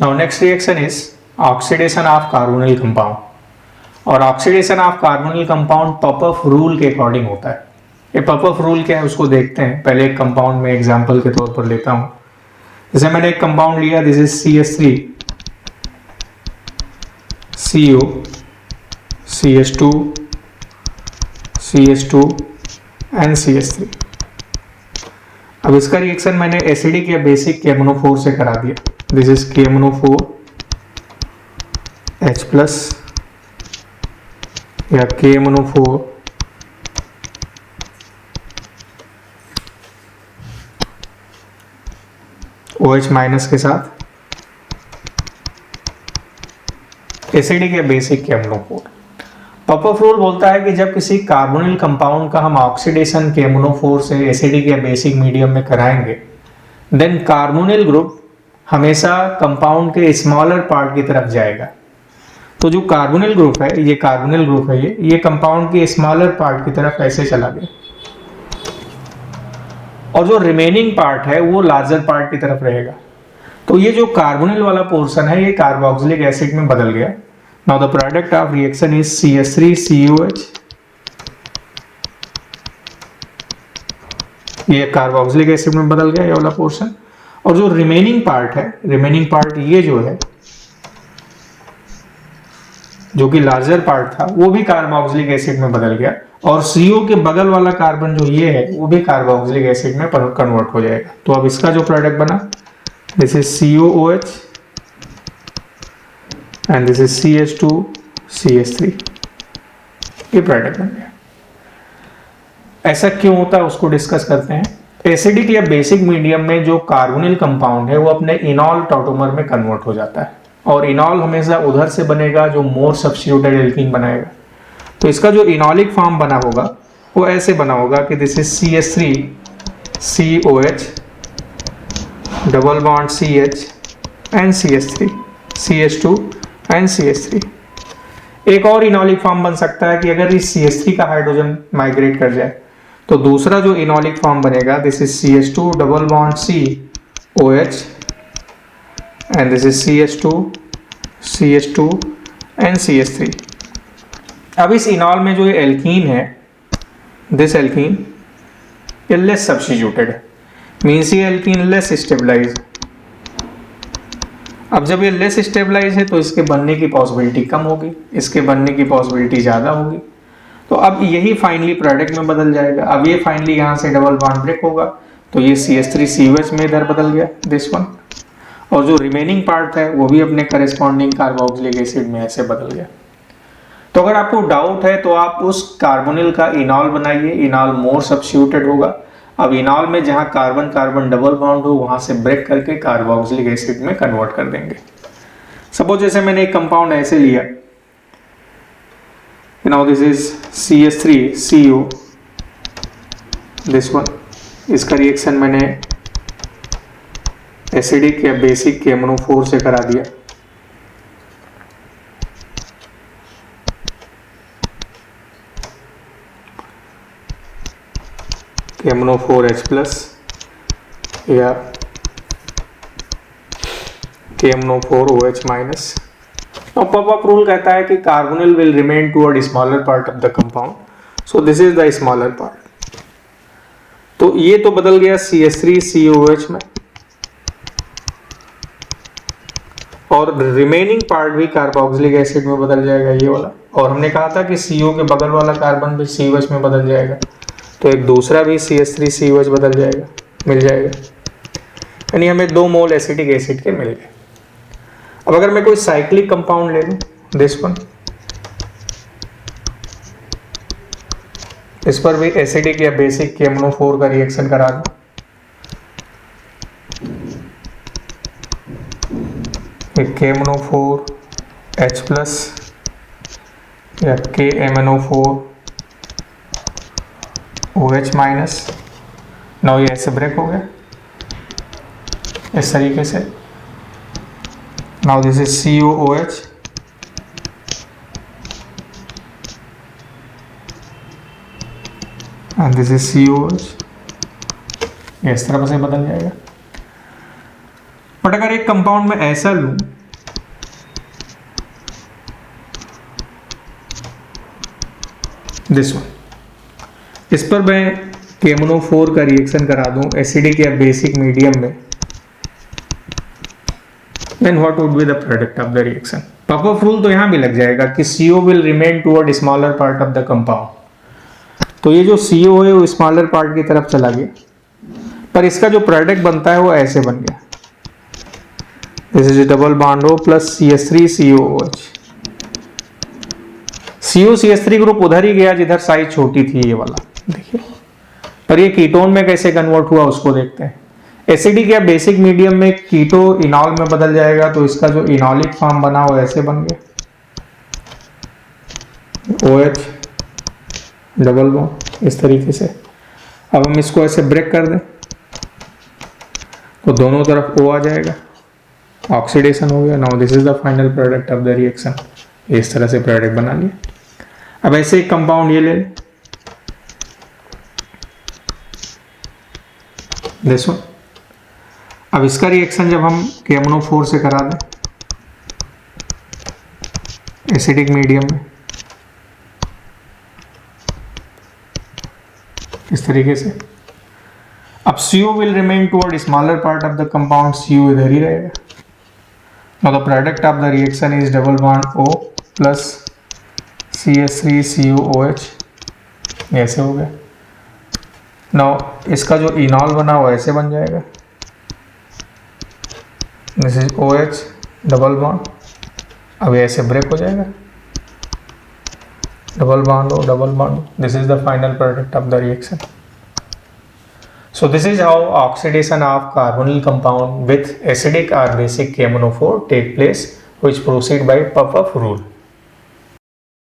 Now next reaction is oxidation of carbonyl compound, और oxidation of carbonyl compound Popoff rule के according होता है। ये पॉपअप रूल क्या है उसको देखते हैं। पहले एक कंपाउंड में एग्जांपल के तौर पर लेता हूं। जैसे मैंने एक कंपाउंड लिया, this is CH3 CO CH2 CH2 and CH3। अब इसका रिएक्शन मैंने एसिडिक या बेसिक KMnO4 से करा दिया। This is KMnO4 H plus या KMnO4 OH माइनस के साथ एसिडिक या बेसिक KMnO4। पॉपअप रूल बोलता है कि जब किसी कार्बोनिल कंपाउंड का हम ऑक्सीडेशन KMnO4 से एसिडिक या बेसिक मीडियम में कराएंगे, देन कार्बोनिल ग्रुप हमेशा कंपाउंड के स्मॉलर पार्ट की तरफ जाएगा। तो जो कार्बोनिल ग्रुप है, ये कार्बोनिल ग्रुप है, ये कंपाउंड के स्मॉलर पार्ट की तरफ ऐसे चला गया, और जो रिमेनिंग पार्ट है वो लार्जर पार्ट की तरफ रहेगा। तो ये जो कार्बोनिल वाला पोर्शन है ये कार्बोक्सिलिक एसिड में बदल गया। Now the product of reaction is CH3COH। ये कार्बोक्सिलिक एसिड में बदल गया ये वाला पोर्शन, और जो रिमेनिंग पार्ट है, रिमेनिंग पार्ट ये जो है, जो कि लार्जर पार्ट था, वो भी कार्बोक्सिलिक एसिड में बदल गया, और CO के बगल वाला कार्बन जो ये है वो भी कार्बोक्सिलिक एसिड में कन्वर्ट हो जाएगा। तो अब इसका जो प्रोडक्ट बना, this is COOH and this is CH2CH3, ये प्रोडक्ट बन गया। ऐसा क्यों होता है उसको डिस्कस करते हैं। एसिडिक या बेसिक मीडियम में जो कार्बोनिल कंपाउंड है वो अपने इनॉल टॉटोमर में कन्वर्ट हो जाता है, और इनॉल हमेशा उधर से बनेगा जो मोर सब्स्टिट्यूटेड एल्कीन बनाएगा। तो इसका जो इनॉलिक फॉर्म बना होगा वो ऐसे बना होगा कि this is CH3COH double bond CH and CH3 CH2 and CH3। एक और इनॉलिक फॉर्म बन सकता है कि अगर इस CH3 का हाइड्रोजन माइग्रेट कर जाए तो दूसरा जो इनॉलिक फॉर्म बनेगा, this is CH2 double bond COH and this is CH2 and CH3। अब इस इनॉल में जो ये एल्कीन है, दिस एल्कीन ये लेस सब्स्टिट्यूटेड है, मीन्स ये एल्कीन लेस स्टेबलाइज। अब जब ये लेस स्टेबलाइज है तो इसके बनने की पॉसिबिलिटी कम होगी, इसके बनने की पॉसिबिलिटी ज़्यादा होगी। तो अब यही फाइनली प्रोडक्ट में बदल जाएगा। अब ये फाइनली यहाँ से डबल बॉन्ड ब्रेक होगा, तो ये CH3COH में इधर बदल गया, दिस वन, और जो रिमेनिंग पार्ट है वो भी अपने करेस्पॉन्डिंग कार्बोक्सिलिक एसिड में ऐसे बदल गया। तो अगर आपको डाउट है तो आप उस कार्बोनिल का इनॉल बनाइए, इनॉल मोर सब्स्टिट्यूटेड होगा। अब इनॉल में जहां कार्बन कार्बन डबल बॉन्ड हो वहां से ब्रेक करके कार्बोक्सिलिक एसिड में कन्वर्ट कर देंगे। सपोज जैसे मैंने एक कंपाउंड ऐसे लिया, now this is CH3CO, this one, इसका रिएक्शन मैंने एसिडिक या बेसिक KMnO4 से करा दिया। KMnO4H प्लस या KMnO4OH माइनस। अब पॉपअप रूल कहता है कि carbonyl will remain toward smaller part of the compound, so this is the smaller part. तो ये तो बदल गया CH3COH में, और रिमेनिंग पार्ट भी कार्बोक्सिलिक एसिड में बदल जाएगा ये वाला। और हमने कहा था कि CO के बगल वाला कार्बन भी COH में बदल जाएगा, तो एक दूसरा भी CH3COH बदल जाएगा, मिल जाएगा, यानी हमें 2 मोल एसिटिक एसिड के मिल गए। अब अगर मैं कोई साइक्लिक कंपाउंड ले लूं, दिस वन, इस पर भी एसिडिक या बेसिक KMnO4 का रिएक्शन करा दूं, KMnO4H प्लस या KMnO4OH माइनस। नाउ ये ऐसे ब्रेक हो गया इस तरीके से। Now this is COOH and this is COOH, इस तरह से बदल जाएगा। बट अगर एक कंपाउंड में ऐसा लूं, दिस वन, इस पर मैं KMnO4 का रिएक्शन करा दूं एसिडिक या बेसिक मीडियम में, then what would be the product of the reaction? Popov rule तो यहाँ भी लग जाएगा कि CO will remain toward smaller part of the compound. तो ये जो CO है वो स्मॉलर पार्ट की तरफ चला गया, पर इसका जो प्रोडक्ट बनता है वो ऐसे बन गया, this is double bond O plus CH3COOH। CO-CH3 group उधर ही गया जिधर साइज छोटी थी, ये वाला देखिए, पर ये कीटोन में कैसे कन्वर्ट हुआ उसको देखते हैं। एसिडिक या बेसिक मीडियम में कीटो इनॉल में बदल जाएगा, तो इसका जो इनॉलिक फॉर्म बना वो ऐसे बन गया, OH डबल बॉन्ड इस तरीके से। अब हम इसको ऐसे ब्रेक कर दें तो दोनों तरफ O आ जाएगा, ऑक्सीडेशन हो गया। Now this is the final product of the reaction. इस तरह से प्रोडक्ट बना लिया। अब ऐसे एक कंपाउंड ये ले लें, दिस वन। अब इसका रिएक्शन जब हम KMnO4 से करा दें एसिडिक मीडियम में इस तरीके से, अब CO will remain toward smaller part of the compound, CO इधर ही रहेगा। Now the product of the reaction is double bond O plus CH3COOH, ऐसे हो गया। Now इसका जो इनॉल बना वो ऐसे बन जाएगा, this is OH double bond, अब ऐसे ब्रेक हो जाएगा, double bond O double bond, this is the final product of the reaction. So this is how oxidation of carbonyl compound with acidic or basic KMnO4 take place, which proceed by Popov rule.